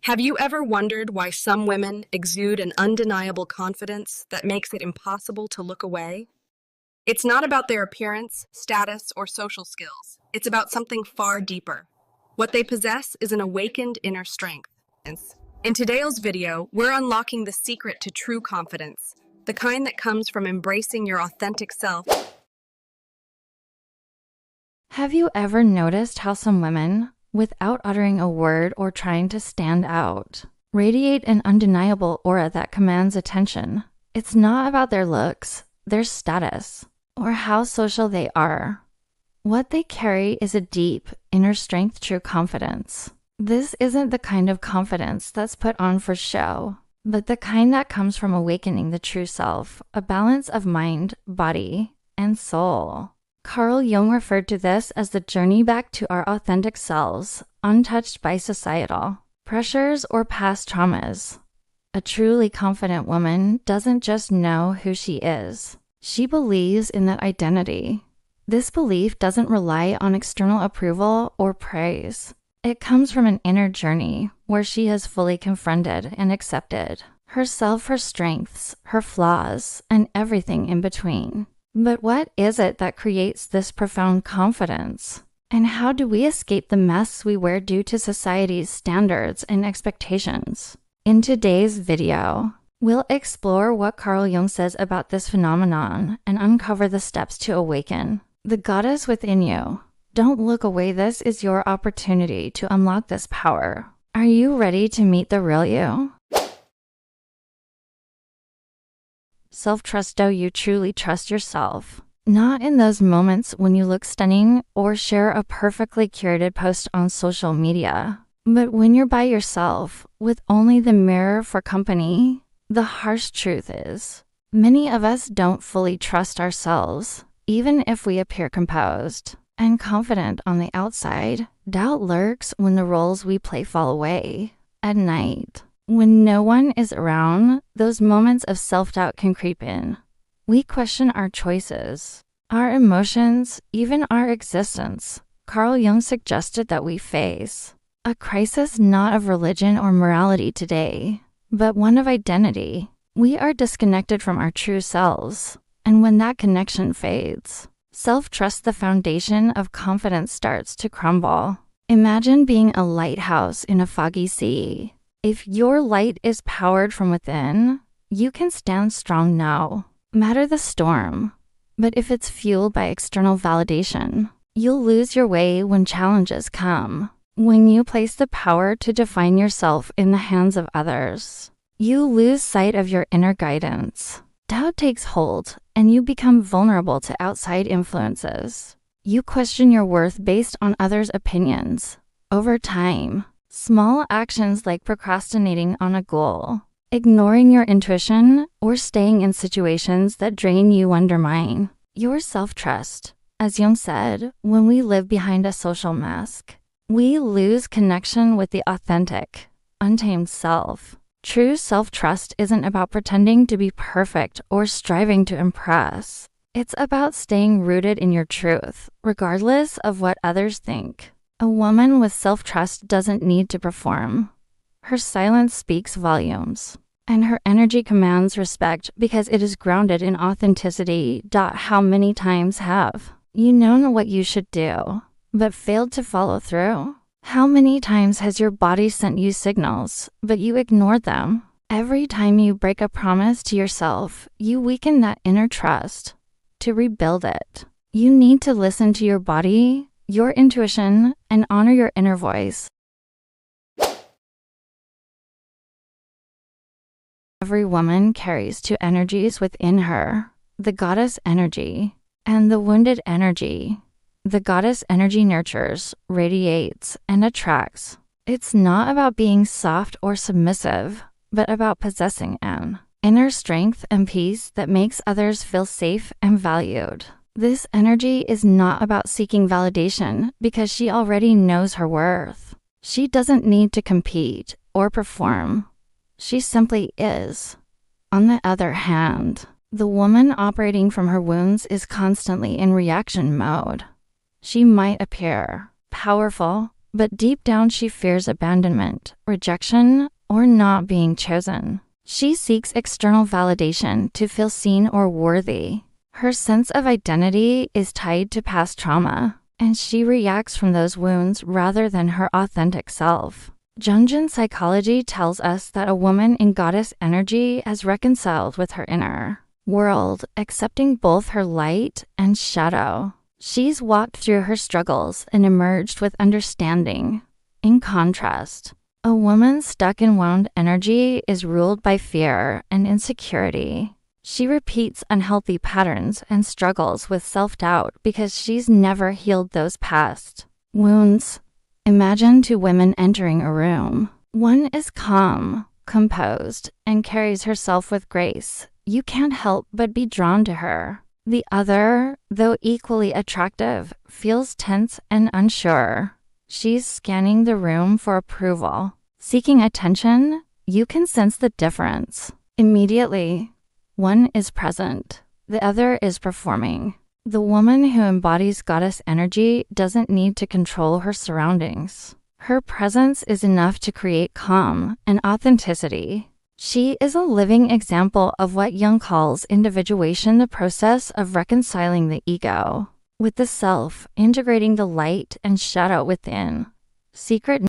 Have you ever wondered why some women exude an undeniable confidence that makes it impossible to look away? It's not about their appearance, status, or social skills. It's about something far deeper. What they possess is an awakened inner strength. In today's video, we're unlocking the secret to true confidence, the kind that comes from embracing your authentic self. Have you ever noticed how some women, without uttering a word or trying to stand out, radiate an undeniable aura that commands attention? It's not about their looks, their status, or how social they are. What they carry is a deep, inner strength, true confidence. This isn't the kind of confidence that's put on for show, but the kind that comes from awakening the true self, a balance of mind, body, and soul. Carl Jung referred to this as the journey back to our authentic selves, untouched by societal pressures or past traumas. A truly confident woman doesn't just know who she is. She believes in that identity. This belief doesn't rely on external approval or praise. It comes from an inner journey where she has fully confronted and accepted herself, her strengths, her flaws, and everything in between. But what is it that creates this profound confidence? And how do we escape the mess we wear due to society's standards and expectations? In today's video, we'll explore what Carl Jung says about this phenomenon and uncover the steps to awaken the goddess within you. Don't look away. This is your opportunity to unlock this power. Are you ready to meet the real you? Self-trust. Do you truly trust yourself? Not in those moments when you look stunning or share a perfectly curated post on social media, but when you're by yourself with only the mirror for company. The harsh truth is, many of us don't fully trust ourselves, even if we appear composed and confident on the outside. Doubt lurks when the roles we play fall away. At night, when no one is around, those moments of self-doubt can creep in. We question our choices, our emotions, even our existence. Carl Jung suggested that we face a crisis not of religion or morality today, but one of identity. We are disconnected from our true selves, and when that connection fades, self-trust, the foundation of confidence, starts to crumble. Imagine being a lighthouse in a foggy sea. If your light is powered from within, you can stand strong no matter the storm. But if it's fueled by external validation, you'll lose your way when challenges come. When you place the power to define yourself in the hands of others, you lose sight of your inner guidance. Doubt takes hold, and you become vulnerable to outside influences. You question your worth based on others' opinions. Over time, small actions like procrastinating on a goal, ignoring your intuition, or staying in situations that drain you undermine your self-trust. As Jung said, when we live behind a social mask, we lose connection with the authentic, untamed self. True self-trust isn't about pretending to be perfect or striving to impress. It's about staying rooted in your truth, regardless of what others think. A woman with self-trust doesn't need to perform. Her silence speaks volumes, and her energy commands respect because it is grounded in authenticity. How many times have you known what you should do, but failed to follow through? How many times has your body sent you signals, but you ignored them? Every time you break a promise to yourself, you weaken that inner trust. To rebuild it, you need to listen to your body, your intuition, and honor your inner voice. Every woman carries two energies within her, the goddess energy and the wounded energy. The goddess energy nurtures, radiates, and attracts. It's not about being soft or submissive, but about possessing an inner strength and peace that makes others feel safe and valued. This energy is not about seeking validation because she already knows her worth. She doesn't need to compete or perform. She simply is. On the other hand, the woman operating from her wounds is constantly in reaction mode. She might appear powerful, but deep down she fears abandonment, rejection, or not being chosen. She seeks external validation to feel seen or worthy. Her sense of identity is tied to past trauma, and she reacts from those wounds rather than her authentic self. Jungian psychology tells us that a woman in goddess energy has reconciled with her inner world, accepting both her light and shadow. She's walked through her struggles and emerged with understanding. In contrast, a woman stuck in wound energy is ruled by fear and insecurity. She repeats unhealthy patterns and struggles with self-doubt because she's never healed those past wounds. Imagine two women entering a room. One is calm, composed, and carries herself with grace. You can't help but be drawn to her. The other, though equally attractive, feels tense and unsure. She's scanning the room for approval. Seeking attention, you can sense the difference. Immediately, one is present, the other is performing. The woman who embodies goddess energy doesn't need to control her surroundings. Her presence is enough to create calm and authenticity. She is a living example of what Jung calls individuation, the process of reconciling the ego with the self, integrating the light and shadow within. Secret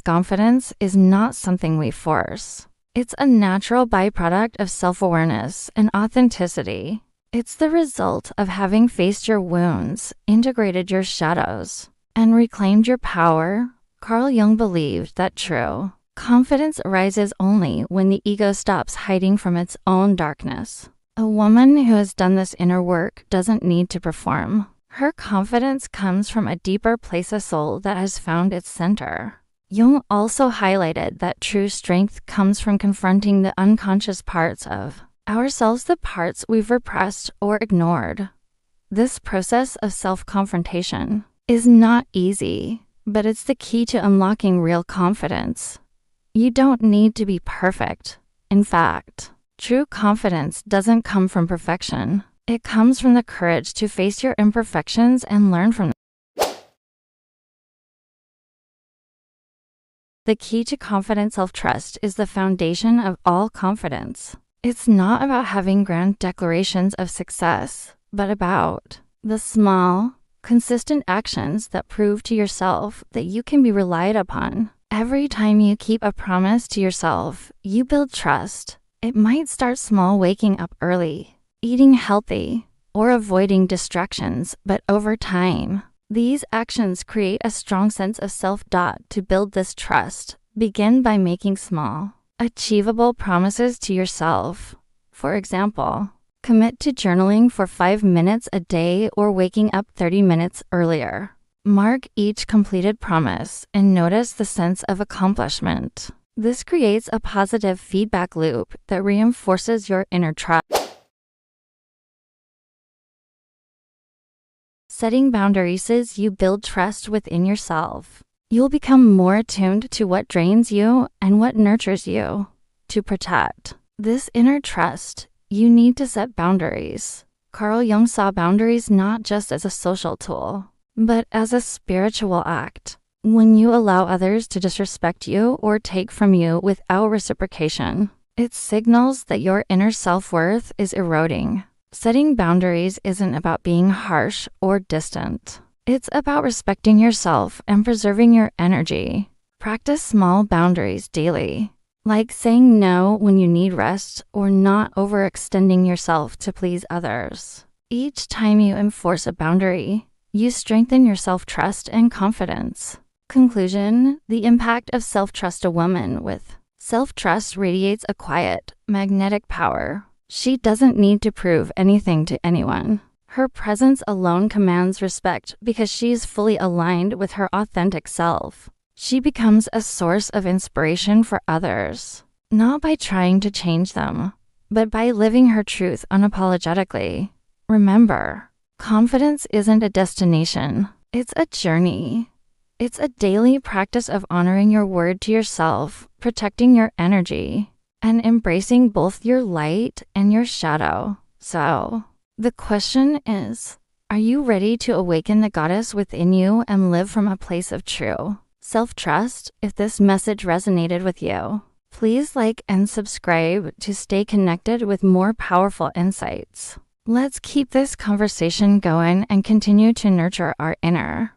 confidence is not something we force. It's a natural byproduct of self-awareness and authenticity. It's the result of having faced your wounds, integrated your shadows, and reclaimed your power. Carl Jung believed that true confidence arises only when the ego stops hiding from its own darkness. A woman who has done this inner work doesn't need to perform. Her confidence comes from a deeper place of soul that has found its center. Jung also highlighted that true strength comes from confronting the unconscious parts of ourselves, the parts we've repressed or ignored. This process of self-confrontation is not easy, but it's the key to unlocking real confidence. You don't need to be perfect. In fact, true confidence doesn't come from perfection. It comes from the courage to face your imperfections and learn from them. The key to confident self-trust is the foundation of all confidence. It's not about having grand declarations of success, but about the small, consistent actions that prove to yourself that you can be relied upon. Every time you keep a promise to yourself, you build trust. It might start small, waking up early, eating healthy, or avoiding distractions, but over time, these actions create a strong sense of self-doubt. To build this trust, begin by making small, achievable promises to yourself. For example, commit to journaling for 5 minutes a day or waking up 30 minutes earlier. Mark each completed promise and notice the sense of accomplishment. This creates a positive feedback loop that reinforces your inner trust. Setting boundaries is you build trust within yourself. You'll become more attuned to what drains you and what nurtures you. To protect this inner trust, you need to set boundaries. Carl Jung saw boundaries not just as a social tool, but as a spiritual act. When you allow others to disrespect you or take from you without reciprocation, it signals that your inner self-worth is eroding. Setting boundaries isn't about being harsh or distant. It's about respecting yourself and preserving your energy. Practice small boundaries daily, like saying no when you need rest or not overextending yourself to please others. Each time you enforce a boundary, you strengthen your self-trust and confidence. Conclusion: the impact of self-trust. A woman with self-trust radiates a quiet, magnetic power. She doesn't need to prove anything to anyone. Her presence alone commands respect because she is fully aligned with her authentic self. She becomes a source of inspiration for others, not by trying to change them, but by living her truth unapologetically. Remember, confidence isn't a destination, it's a journey. It's a daily practice of honoring your word to yourself, protecting your energy, and embracing both your light and your shadow. So, the question is, Are you ready to awaken the goddess within you and live from a place of true self-trust? If this message resonated with you, please like and subscribe to stay connected with more powerful insights. Let's keep this conversation going and continue to nurture our inner